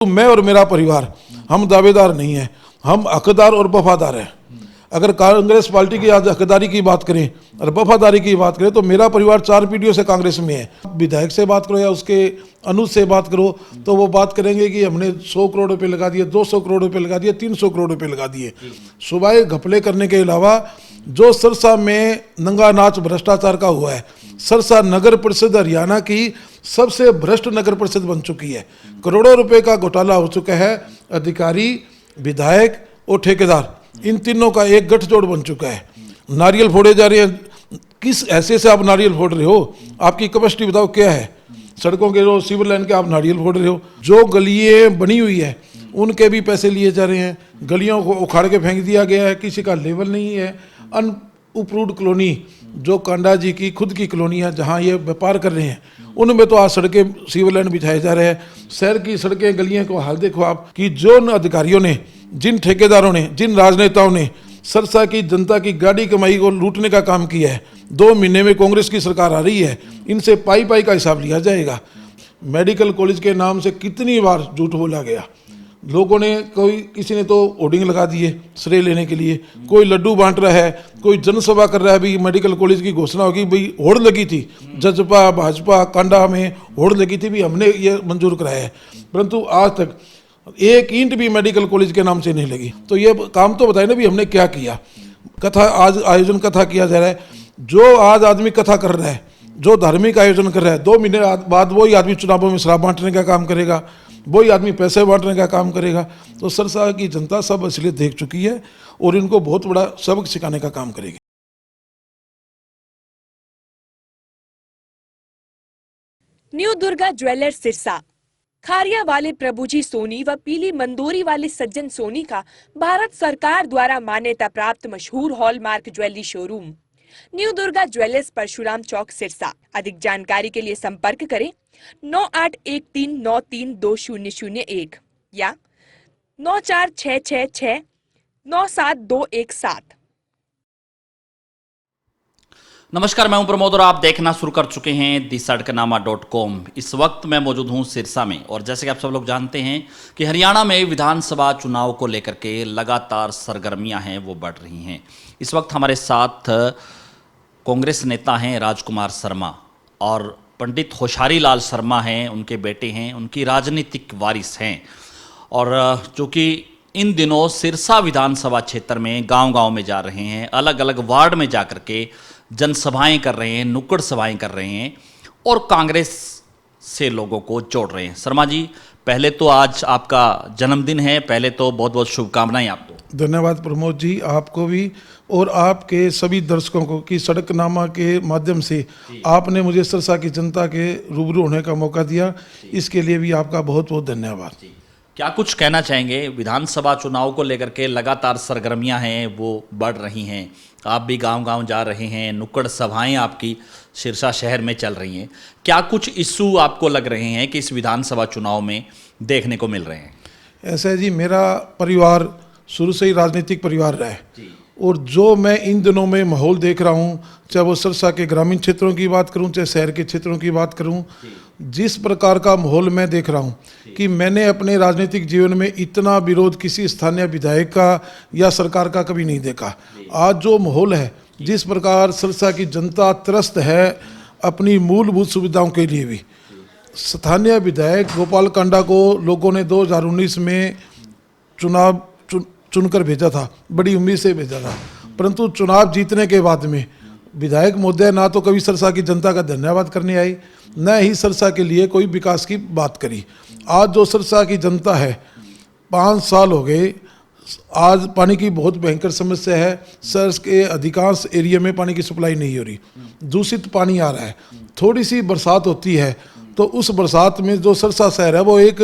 मैं और मेरा परिवार हम दावेदार नहीं हैं, हम हकदार और वफादार हैं। अगर कांग्रेस पार्टी की आज हकदारी की बात करें और वफादारी की बात करें तो मेरा परिवार 4 पीढ़ियों से कांग्रेस में है। विधायक से बात करो या उसके अनुज से बात करो तो वो बात करेंगे कि हमने 100 करोड़ रुपए लगा दिए, 200 करोड़ रुपए लगा दिए, 300 करोड़ रुपए लगा दिए। सुबह घपले करने के अलावा जो सरसा में नंगा नाच भ्रष्टाचार का हुआ है, सरसा नगर परिषद हरियाणा की सबसे भ्रष्ट नगर परिषद बन चुकी है। करोड़ों रुपए का घोटाला हो चुका है। अधिकारी, विधायक और ठेकेदार, इन तीनों का एक गठजोड़ बन चुका है। नारियल फोड़े जा रहे हैं। किस हैसियत से आप नारियल फोड़ रहे हो? आपकी कैपेसिटी बताओ क्या है? सड़कों के जो सीवर लाइन के आप नारियल फोड़ रहे हो। जो गलियां बनी हुई है उनके भी पैसे लिए जा रहे हैं। गलियों को उखाड़ के फेंक दिया गया है, किसी का लेवल नहीं है। अनअप्रूव्ड कॉलोनी जो कांडा जी की खुद की कॉलोनी है जहाँ ये व्यापार कर रहे हैं, उनमें तो आज सड़कें सीवर लाइन बिछाए जा रहे हैं। शहर की सड़कें गलियों को हाल देखो आप कि जो अधिकारियों ने, जिन ठेकेदारों ने, जिन राजनेताओं ने सरसा की जनता की गाड़ी कमाई को लूटने का काम किया है। 2 महीने में कांग्रेस की सरकार आ रही है, इनसे पाई पाई का हिसाब लिया जाएगा। मेडिकल कॉलेज के नाम से कितनी बार झूठ बोला गया। लोगों ने, किसी ने तो होर्डिंग लगा दिए श्रेय लेने के लिए, कोई लड्डू बांट रहा है, कोई जनसभा कर रहा है। भाई मेडिकल कॉलेज की घोषणा होगी, भाई होड़ लगी थी, जजपा भाजपा कांडा में होड़ लगी थी, भी हमने ये मंजूर कराया है, परंतु आज तक एक ईंट भी मेडिकल कॉलेज के नाम से नहीं लगी। तो ये काम तो बताए ना भी हमने क्या किया। कथा आज आयोजन कथा किया जा रहा है। जो आज आदमी कथा कर रहा है, जो धार्मिक आयोजन कर रहा है, 2 महीने बाद वही आदमी चुनावों में शराब बांटने का काम करेगा, वही आदमी पैसे बांटने का काम करेगा। तो सरसा की जनता सब असलियत देख चुकी है और इनको बहुत बड़ा सबक सिखाने का काम करेगी। न्यू दुर्गा ज्वेलर्स सिरसा, खारिया वाले प्रभुजी सोनी व पीली मंदोरी वाले सज्जन सोनी का भारत सरकार द्वारा मान्यता प्राप्त मशहूर hallmark jewellery showroom new Durga jewellers, Parshuram Chowk, Sirsa. अधिक जानकारी के लिए संपर्क करें 9813932001 या 9466697217। नमस्कार, मैं हूं प्रमोद और आप देखना शुरू कर चुके हैं दी-सड़कनामा.com। इस वक्त मैं मौजूद हूं सिरसा में और जैसे कि आप सब लोग जानते हैं कि हरियाणा में विधानसभा चुनाव को लेकर के लगातार सरगर्मियां हैं वो बढ़ रही हैं। इस वक्त हमारे साथ कांग्रेस नेता हैं राजकुमार शर्मा और पंडित होशारी लाल शर्मा हैं, उनके बेटे हैं, उनकी राजनीतिक वारिस हैं और जो कि इन दिनों सिरसा विधानसभा क्षेत्र में गांव-गांव में जा रहे हैं, अलग अलग वार्ड में जा कर के जनसभाएं कर रहे हैं, नुक्कड़ सभाएं कर रहे हैं और कांग्रेस से लोगों को जोड़ रहे हैं। शर्मा जी, पहले तो आज आपका जन्मदिन है, पहले तो बहुत बहुत शुभकामनाएं आपको। धन्यवाद प्रमोद जी, आपको भी और आपके सभी दर्शकों को कि सड़कनामा के माध्यम से आपने मुझे सिरसा की जनता के रूबरू होने का मौका दिया, इसके लिए भी आपका बहुत बहुत धन्यवाद। क्या कुछ कहना चाहेंगे? विधानसभा चुनाव को लेकर के लगातार सरगर्मियां हैं वो बढ़ रही हैं, आप भी गांव-गांव जा रहे हैं, नुक्कड़ सभाएं आपकी सिरसा शहर में चल रही हैं। क्या कुछ इश्यू आपको लग रहे हैं कि इस विधानसभा चुनाव में देखने को मिल रहे हैं? ऐसा है जी, मेरा परिवार शुरू से ही राजनीतिक परिवार रहा है और जो मैं इन दिनों में माहौल देख रहा हूँ, चाहे वो सिरसा के ग्रामीण क्षेत्रों की बात करूँ, चाहे शहर के क्षेत्रों की बात करूँ, जिस प्रकार का माहौल मैं देख रहा हूँ कि मैंने अपने राजनीतिक जीवन में इतना विरोध किसी स्थानीय विधायक का या सरकार का कभी नहीं देखा। आज जो माहौल है, जिस प्रकार सिरसा की जनता त्रस्त है अपनी मूलभूत सुविधाओं के लिए भी, स्थानीय विधायक गोपाल कांडा को लोगों ने 2019 में चुनाव चुनकर भेजा था, बड़ी उम्मीद से भेजा था, परंतु चुनाव जीतने के बाद में विधायक महोदय ना तो कभी सिरसा की जनता का धन्यवाद करने आई, न ही सिरसा के लिए कोई विकास की बात करी। आज जो सिरसा की जनता है, 5 साल हो गए, आज पानी की बहुत भयंकर समस्या है। शहर के अधिकांश एरिया में पानी की सप्लाई नहीं हो रही, दूषित पानी आ रहा है। थोड़ी सी बरसात होती है तो उस बरसात में जो सिरसा शहर है वो एक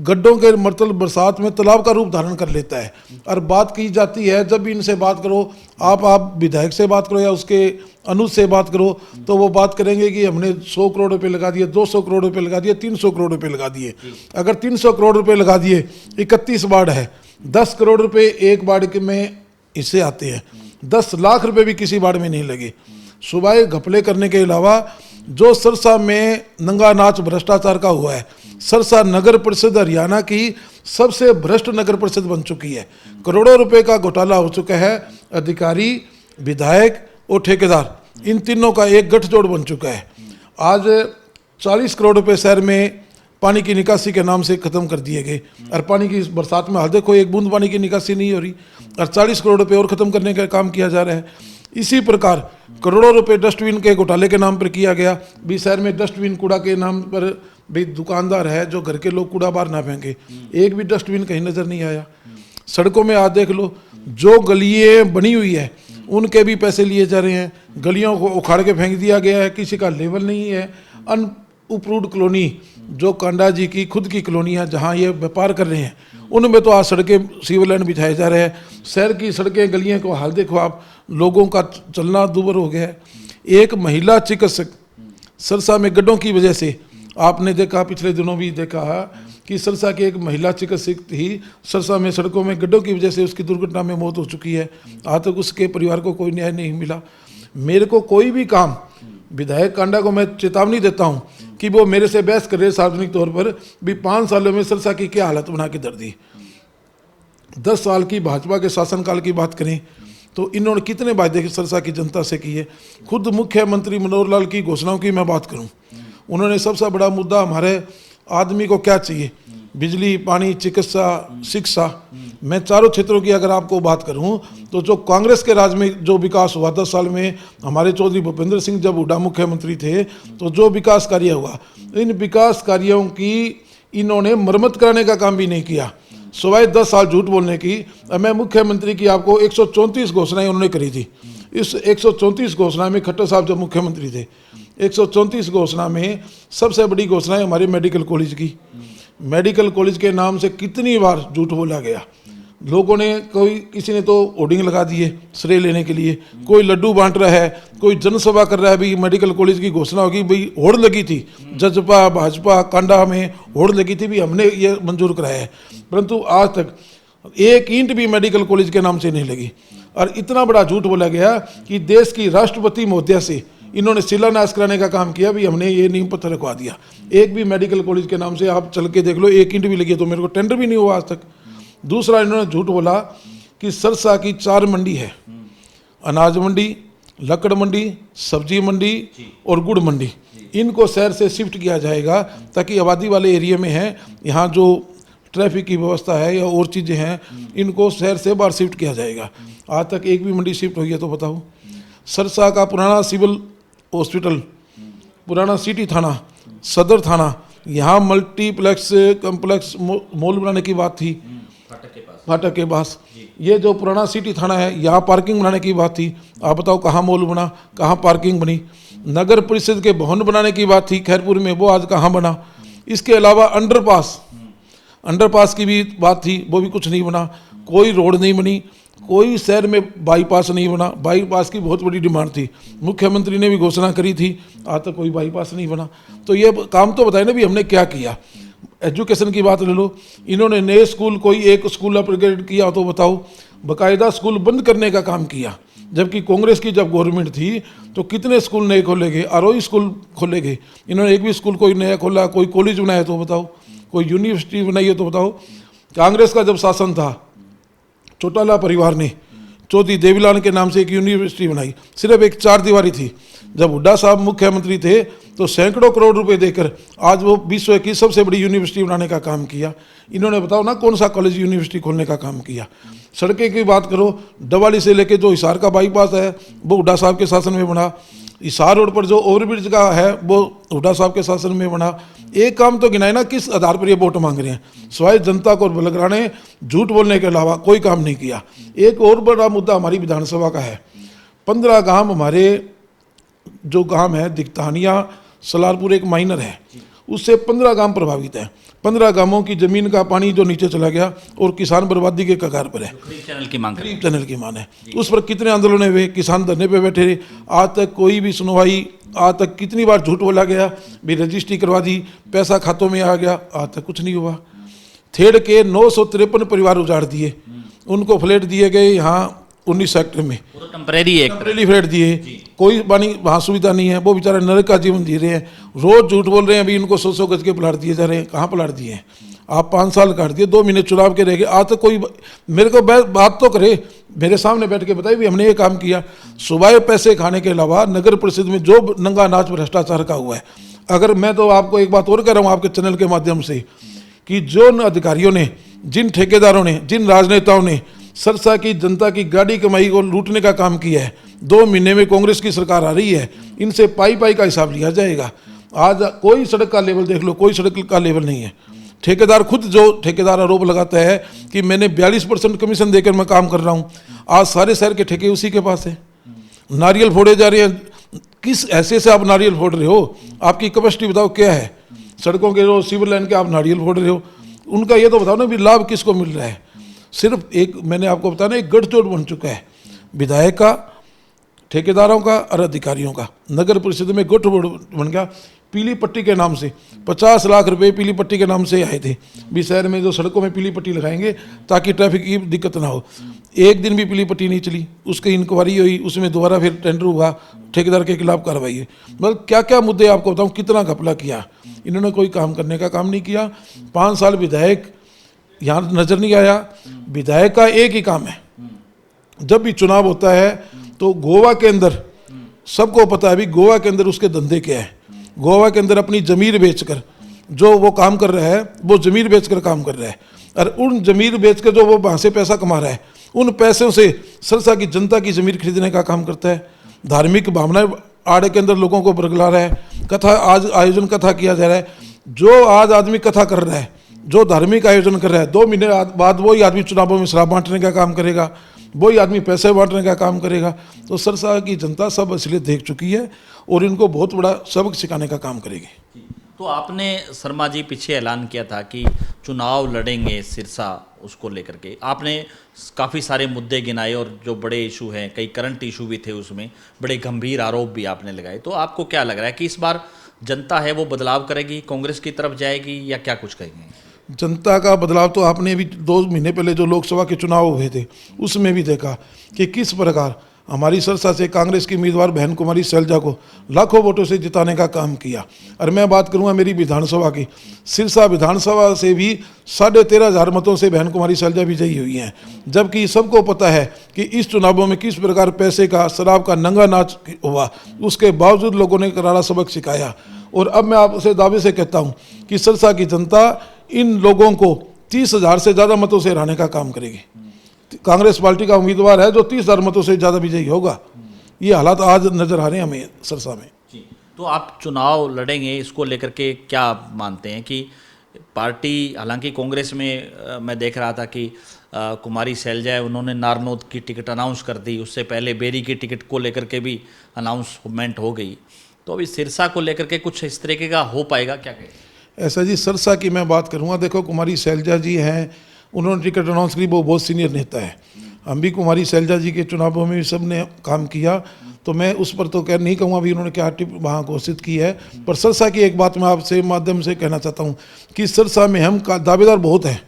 गड्ढों के मतलब बरसात में तालाब का रूप धारण कर लेता है। और बात की जाती है, जब भी इनसे बात करो, आप विधायक से बात करो या उसके अनुज से बात करो, तो वो बात करेंगे कि हमने 100 करोड़ रुपए लगा दिए, 200 करोड़ रुपए लगा दिए, 300 करोड़ रुपए लगा दिए। अगर 300 करोड़ रुपए लगा दिए, 31 वार्ड है, 10 करोड़ रुपए एक वार्ड में हिस्से आते हैं, 10 लाख रुपए भी किसी वार्ड में नहीं लगे। सुबह घपले करने के अलावा जो सिरसा में नंगा नाच भ्रष्टाचार का हुआ है, सिरसा नगर परिषद हरियाणा की सबसे भ्रष्ट नगर परिषद बन चुकी है। करोड़ों रुपए का घोटाला हो चुका है। अधिकारी, विधायक और ठेकेदार, इन तीनों का एक गठजोड़ बन चुका है। आज 40 करोड़ रुपए शहर में पानी की निकासी के नाम से खत्म कर दिए गए, और पानी की बरसात में हाल देखो एक बूंद पानी की निकासी नहीं हो रही, और 40 करोड़ रुपए और खत्म करने का काम किया जा रहा है। इसी प्रकार करोड़ों रुपए डस्टबिन के घोटाले के नाम पर किया गया। भी शहर में डस्टबिन कूड़ा के नाम पर भी दुकानदार है जो घर के लोग कूड़ा बाहर ना फेंके, एक भी डस्टबिन कहीं नजर नहीं आया। सड़कों में आज देख लो, जो गलियां बनी हुई है उनके भी पैसे लिए जा रहे हैं, गलियों को उखाड़ के फेंक दिया गया है, किसी का लेवल नहीं है। अनअप्रूव्ड कॉलोनी जो कांडा जी की खुद की कॉलोनी है जहाँ ये व्यापार कर रहे हैं, उनमें तो आज सड़कें सीवर लाइन बिछाए जा रहे हैं। शहर की सड़कें गलियां को हाल देखो आप, लोगों का चलना दूभर हो गया है। एक महिला चिकित्सक सिरसा में गड्ढों की वजह से, आपने देखा पिछले दिनों भी देखा कि सिरसा की एक महिला चिकित्सक थी, सिरसा में सड़कों में गड्ढों की वजह से उसकी दुर्घटना में मौत हो चुकी है। आज तक उसके परिवार को कोई न्याय नहीं मिला। मेरे को कोई भी काम, विधायक कांडा को मैं चेतावनी देता हूं कि वो मेरे से बहस कर रहे सार्वजनिक तौर पर भी 5 सालों में सिरसा की क्या हालत बना के दर दी। 10 साल की भाजपा के शासनकाल की बात करें तो इन्होंने कितने वायदे सिरसा की जनता से किए। खुद मुख्यमंत्री मनोहर लाल की घोषणाओं की मैं बात करूं, उन्होंने सबसे बड़ा मुद्दा हमारे आदमी को क्या चाहिए, बिजली, पानी, चिकित्सा, शिक्षा, मैं चारों क्षेत्रों की अगर आपको बात करूं तो जो कांग्रेस के राज में जो विकास हुआ 10 साल में, हमारे चौधरी भूपेंद्र सिंह जब हुड्डा मुख्यमंत्री थे तो जो विकास कार्य हुआ, इन विकास कार्यों की इन्होंने मरम्मत कराने का काम भी नहीं किया, सिवाय 10 साल झूठ बोलने की। मैं मुख्यमंत्री की आपको 134 घोषणाएं उन्होंने करी थी। इस 134 घोषणा में खट्टर साहब जब मुख्यमंत्री थे, 134 घोषणा में सबसे बड़ी घोषणा है हमारे मेडिकल कॉलेज की। मेडिकल कॉलेज के नाम से कितनी बार झूठ बोला गया। लोगों ने, किसी ने तो होर्डिंग लगा दिए श्रेय लेने के लिए, कोई लड्डू बांट रहा है, कोई जनसभा कर रहा है, भाई मेडिकल कॉलेज की घोषणा होगी, भाई होड़ लगी थी, जजपा भाजपा कांडा में होड़ लगी थी, भी हमने ये मंजूर कराया है, परंतु आज तक एक ईंट भी मेडिकल कॉलेज के नाम से नहीं लगी। और इतना बड़ा झूठ बोला गया कि देश की राष्ट्रपति महोदया से इन्होंने शिलान्यास कराने का काम किया, भी हमने ये नींव पत्थर रखवा दिया। एक भी मेडिकल कॉलेज के नाम से आप चल के देख लो, एक ईंट भी लगी है तो मेरे को टेंडर भी नहीं हुआ आज तक। दूसरा, इन्होंने झूठ बोला कि सिरसा की 4 मंडी है, अनाज मंडी, लकड़ मंडी, सब्जी मंडी और गुड़ मंडी, इनको शहर से शिफ्ट किया जाएगा ताकि आबादी वाले एरिया में है, यहाँ जो ट्रैफिक की व्यवस्था है या और चीज़ें हैं, इनको शहर से बाहर शिफ्ट किया जाएगा। आज तक एक भी मंडी शिफ्ट हुई है तो बताओ। सिरसा का पुराना सिविल हॉस्पिटल, पुराना सिटी थाना, सदर थाना, यहाँ मल्टीप्लेक्स कम्प्लेक्स मॉल बनाने की बात थी फाटक के पास। ये जो पुराना सिटी थाना है, यहाँ पार्किंग बनाने की बात थी, आप बताओ कहाँ मॉल बना, कहाँ पार्किंग बनी। नगर परिषद के भवन बनाने की बात थी खैरपुर में, वो आज कहाँ बना। इसके अलावा अंडरपास की भी बात थी, वो भी कुछ नहीं बना। कोई रोड नहीं बनी, कोई शहर में बाईपास नहीं बना। बाईपास की बहुत बड़ी डिमांड थी, मुख्यमंत्री ने भी घोषणा करी थी, आज तक कोई बाईपास नहीं बना। तो ये काम तो बताए ना भी हमने क्या किया। एजुकेशन की बात ले लो, इन्होंने नए स्कूल, कोई एक स्कूल अपग्रेड किया तो बताओ। बाकायदा स्कूल बंद करने का काम किया, जबकि कांग्रेस की जब गवर्नमेंट थी तो कितने स्कूल नए खोले गए, आरोही स्कूल खोले गए। इन्होंने एक भी स्कूल कोई नया खोला, कोई कॉलेज बनाया तो बताओ, कोई यूनिवर्सिटी बनाई है तो बताओ। कांग्रेस का जब शासन था, चौटाला परिवार ने चौधरी देवीलाल के नाम से एक यूनिवर्सिटी बनाई, सिर्फ एक 4 दीवारी थी। जब हुड्डा साहब मुख्यमंत्री थे तो सैकड़ों करोड़ रुपए देकर आज वो विश्व की सबसे बड़ी यूनिवर्सिटी बनाने का काम किया। इन्होंने बताओ ना कौन सा कॉलेज यूनिवर्सिटी खोलने का काम किया। सड़कें की बात करो, डवाली से लेके जो हिसार का बाईपास है वो हुड्डा साहब के शासन में बना। हिसार रोड पर जो ओवरब्रिज का है वो हुड्डा साहब के शासन में बना। एक काम तो गिनाए ना, किस आधार पर ये वोट मांग रहे हैं, सिवाय जनता को बलगराने झूठ बोलने के अलावा कोई काम नहीं किया। एक और बड़ा मुद्दा हमारी विधानसभा का है, 15 गांव हमारे जो गांव है दिगतानिया, सलारपुर एक माइनर है, उससे 15 गांव प्रभावित हैं। 15 गांवों की जमीन का पानी जो नीचे चला गया और किसान बर्बादी के कगार पर है। चैनल की मांग है, उस पर कितने आंदोलन हुए, किसान धरने पे बैठे रहे, आज तक कोई भी सुनवाई। आज तक कितनी बार झूठ बोला गया, भी रजिस्ट्री करवा दी, पैसा खातों में आ गया, आज तक कुछ नहीं हुआ। थेड़ के 953 परिवार उजाड़ दिए, उनको फ्लैट दिए गए, यहाँ 19 सेक्टर में वो तो टेम्परेरी है। टेम्परेरी फ्लैट दिए, कोई पानी वहाँ सुविधा नहीं है, वो बेचारे नरक का जीवन जी रहे हैं, रोज झूठ बोल रहे हैं। अभी इनको 100 गज के प्लाट दिए जा रहे हैं, कहाँ प्लाट दिए हैं? आप 5 साल काट दिए, 2 महीने चुनाव के रह गए, आज तक कोई मेरे को बात तो करे, मेरे सामने बैठ के बताइए भी हमने ये काम किया। सुबह पैसे खाने के अलावा नगर परिषद में जो नंगा नाच भ्रष्टाचार का हुआ है, अगर मैं तो आपको एक बात और कह रहा हूँ आपके चैनल के माध्यम से कि जो अधिकारियों ने, जिन ठेकेदारों ने, जिन राजनेताओं ने सिरसा की जनता की गाड़ी कमाई को लूटने का काम किया है, 2 महीने में कांग्रेस की सरकार आ रही है, इनसे पाई का हिसाब लिया जाएगा। आज कोई सड़क का लेवल देख लो, कोई सड़क का लेवल नहीं है। ठेकेदार खुद जो ठेकेदार आरोप लगाता है कि मैंने 42% कमीशन देकर मैं काम कर रहा हूँ, आज सारे शहर के ठेके उसी के पास है। नारियल फोड़े जा रहे हैं, किस ऐसे से आप नारियल फोड़ रहे हो? आपकी कैपेसिटी बताओ क्या है? सड़कों के जो सिविल लाइन के आप नारियल फोड़ रहे हो, उनका ये तो बताओ ना भी लाभ किसको मिल रहा है? सिर्फ एक, मैंने आपको बताया ना, एक गठजोड़ बन चुका है विधायक का, ठेकेदारों का और अधिकारियों का। नगर परिषद में गठजोड़ बन गया पीली पट्टी के नाम से। 50 लाख रुपए पीली पट्टी के नाम से आए थे भी शहर में, जो सड़कों में पीली पट्टी लगाएंगे ताकि ट्रैफिक की दिक्कत ना हो। एक दिन भी पीली पट्टी नहीं चली, उसकी इंक्वायरी हुई, उसमें दोबारा फिर टेंडर हुआ, ठेकेदार के खिलाफ कार्रवाई है। मतलब क्या क्या मुद्दे आपको बताऊं, कितना घपला किया इन्होंने, कोई काम करने का काम नहीं किया। 5 साल विधायक यहाँ नजर नहीं आया। विधायक का एक ही काम है, जब भी चुनाव होता है तो गोवा के अंदर, सबको पता है भी गोवा के अंदर उसके धंधे क्या है। गोवा के अंदर अपनी जमीर बेचकर जो वो काम कर रहा है, वो जमीर बेचकर काम कर रहा है, और उन जमीर बेचकर जो वो वहाँ से पैसा कमा रहा है, उन पैसों से सिरसा की जनता की जमीर खरीदने का काम करता है। धार्मिक भावनाएं आड़े के अंदर लोगों को बरगला रहा है। कथा आज आयोजन कथा किया जा रहा है, जो आज आदमी कथा कर रहा है, जो धार्मिक आयोजन कर रहा है, 2 महीने बाद वही आदमी चुनावों में शराब बांटने का काम करेगा, वही आदमी पैसे बांटने का काम करेगा। तो सिरसा की जनता सब असलियत देख चुकी है और इनको बहुत बड़ा सबक सिखाने का काम करेगी। तो आपने शर्मा जी पीछे ऐलान किया था कि चुनाव लड़ेंगे सिरसा, उसको लेकर के आपने काफ़ी सारे मुद्दे गिनाए और जो बड़े इशू हैं, कई करंट इशू भी थे उसमें, बड़े गंभीर आरोप भी आपने लगाए। तो आपको क्या लग रहा है कि इस बार जनता है वो बदलाव करेगी, कांग्रेस की तरफ जाएगी, या क्या कुछ कहेंगे? जनता का बदलाव तो आपने भी 2 महीने पहले जो लोकसभा के चुनाव हुए थे उसमें भी देखा कि किस प्रकार हमारी सिरसा से कांग्रेस की उम्मीदवार बहन कुमारी सैलजा को लाखों वोटों से जिताने का काम किया। और मैं बात करूंगा मेरी विधानसभा की, सिरसा विधानसभा से भी 13,500 मतों से बहन कुमारी सैलजा विजयी हुई हैं। जबकि सबको पता है कि इस चुनावों में किस प्रकार पैसे का, शराब का नंगा नाच हुआ, उसके बावजूद लोगों ने करारा सबक सिखाया। और अब मैं आपसे दावे से कहता हूँ कि सिरसा की जनता इन लोगों को 30,000 से ज़्यादा मतों से हराने का काम करेगी। कांग्रेस पार्टी का उम्मीदवार है जो 30,000 मतों से ज़्यादा विजयी होगा। ये हालात आज नजर आ रहे हैं हमें सिरसा में। जी, तो आप चुनाव लड़ेंगे, इसको लेकर के क्या मानते हैं कि पार्टी, हालांकि कांग्रेस में मैं देख रहा था कि कुमारी सैलजा है, उन्होंने नारनौद की टिकट अनाउंस कर दी, उससे पहले बेरी की टिकट को लेकर के भी अनाउंसमेंट हो गई। तो अभी सिरसा को लेकर के कुछ इस तरीके का हो पाएगा, क्या कहें? ऐसा जी, सिरसा की मैं बात करूँगा, देखो कुमारी सैलजा जी हैं, उन्होंने टिकट अनाउंस करी, वो बहुत सीनियर नेता है। हम भी कुमारी सैलजा जी के चुनावों में भी सब ने काम किया, तो मैं उस पर तो नहीं कहूँगा भी उन्होंने क्या टिप वहाँ घोषित की है। पर सिरसा की एक बात मैं आपसे माध्यम से कहना चाहता हूँ कि सिरसा में हम दावेदार बहुत हैं,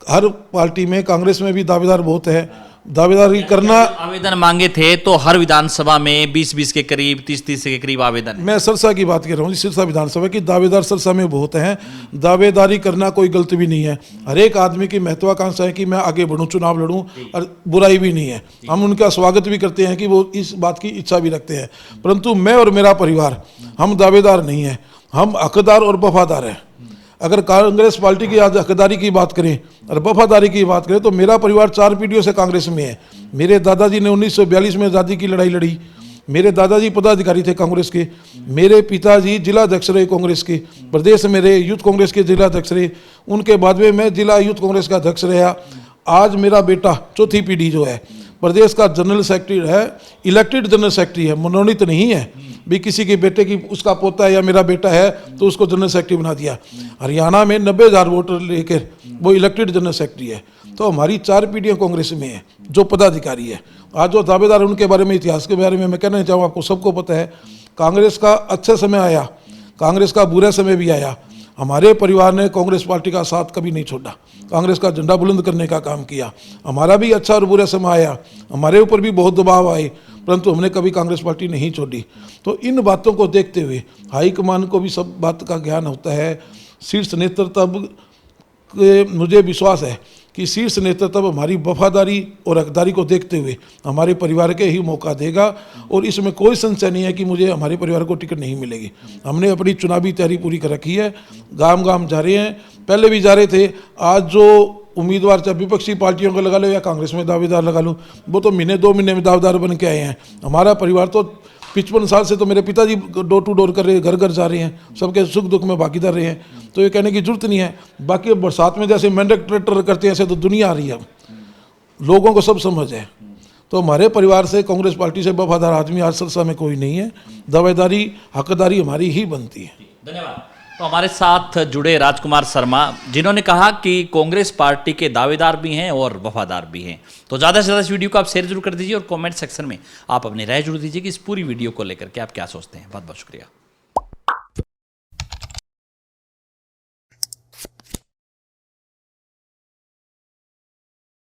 हर पार्टी में, कांग्रेस में भी दावेदार बहुत है। दावेदारी करना, आवेदन मांगे थे तो हर विधानसभा में 20-20 के करीब, 30-30 के करीब आवेदन है। मैं सिरसा की बात कर रहा हूँ, सिरसा विधानसभा की दावेदार सिरसा में बहुत हैं। दावेदारी करना कोई गलत भी नहीं है, हर एक आदमी की महत्वाकांक्षा है कि मैं आगे बढ़ूँ, चुनाव लड़ूँ, और बुराई भी नहीं है। हम उनका स्वागत भी करते हैं कि वो इस बात की इच्छा भी रखते हैं। परंतु मैं और मेरा परिवार, हम दावेदार नहीं हैं, हम हकदार और वफादार हैं। अगर कांग्रेस पार्टी की आज हकदारी की बात करें और वफादारी की बात करें तो मेरा परिवार 4 पीढ़ियों से कांग्रेस में है। मेरे दादाजी ने 1942 में आज़ादी की लड़ाई लड़ी, मेरे दादाजी पदाधिकारी थे कांग्रेस के, मेरे पिताजी जिला अध्यक्ष रहे कांग्रेस के, प्रदेश में रहे, यूथ कांग्रेस के जिला अध्यक्ष रहे, उनके बाद में मैं जिला यूथ कांग्रेस का अध्यक्ष रहा। आज मेरा बेटा, चौथी पीढ़ी जो है, प्रदेश का जनरल सेक्रेटरी है, इलेक्टेड जनरल सेक्रेटरी है, मनोनीत नहीं है भी किसी के बेटे की, उसका पोता है या मेरा बेटा है तो उसको जनरल सेक्रेटरी बना दिया। हरियाणा में 90,000 वोटर लेकर वो इलेक्टेड जनरल सेक्रेटरी है। तो हमारी 4 पीढ़ियाँ कांग्रेस में है जो पदाधिकारी है। आज जो दावेदार, उनके बारे में, इतिहास के बारे में मैं कहना चाहूँ, आपको सबको पता है कांग्रेस का अच्छा समय आया, कांग्रेस का बुरा समय भी आया। हमारे परिवार ने कांग्रेस पार्टी का साथ कभी नहीं छोड़ा, कांग्रेस का झंडा बुलंद करने का काम किया। हमारा भी अच्छा और बुरा समय आया, हमारे ऊपर भी बहुत दबाव आए, परंतु हमने कभी कांग्रेस पार्टी नहीं छोड़ी। तो इन बातों को देखते हुए हाईकमान को भी सब बात का ज्ञान होता है। शीर्ष नेतृत्व के मुझे विश्वास है कि शीर्ष नेतृत्व हमारी वफादारी और हकदारी को देखते हुए हमारे परिवार के ही मौका देगा, और इसमें कोई संशय नहीं है कि मुझे हमारे परिवार को टिकट नहीं मिलेगी। हमने अपनी चुनावी तैयारी पूरी कर रखी है, गांव गांव जा रहे हैं, पहले भी जा रहे थे। आज जो उम्मीदवार चाहे विपक्षी पार्टियों को लगा लो या कांग्रेस में दावेदार लगा लो, वो तो महीने 2 महीने में दावेदार बन के आए हैं। हमारा परिवार तो 55 साल से तो मेरे पिताजी डोर टू डोर कर रहे हैं, घर घर जा रहे हैं, सबके सुख दुख में भागीदार रहे हैं, तो ये कहने की जरूरत नहीं है। बाकी अब बरसात में जैसे मेंढक ट्रैक्टर करते हैं ऐसे तो दुनिया आ रही है, अब लोगों को सब समझ है। तो हमारे परिवार से कांग्रेस पार्टी से वफादार आदमी आज सिरसा में कोई नहीं है, दावेदारी हकदारी हमारी ही बनती है। धन्यवाद। तो हमारे साथ जुड़े राजकुमार शर्मा, जिन्होंने कहा कि कांग्रेस पार्टी के दावेदार भी हैं और वफादार भी हैं। तो ज़्यादा से ज़्यादा इस वीडियो को आप शेयर जरूर कर दीजिए और कमेंट सेक्शन में आप अपनी राय जरूर दीजिए कि इस पूरी वीडियो को लेकर के आप क्या सोचते हैं। बहुत बहुत शुक्रिया।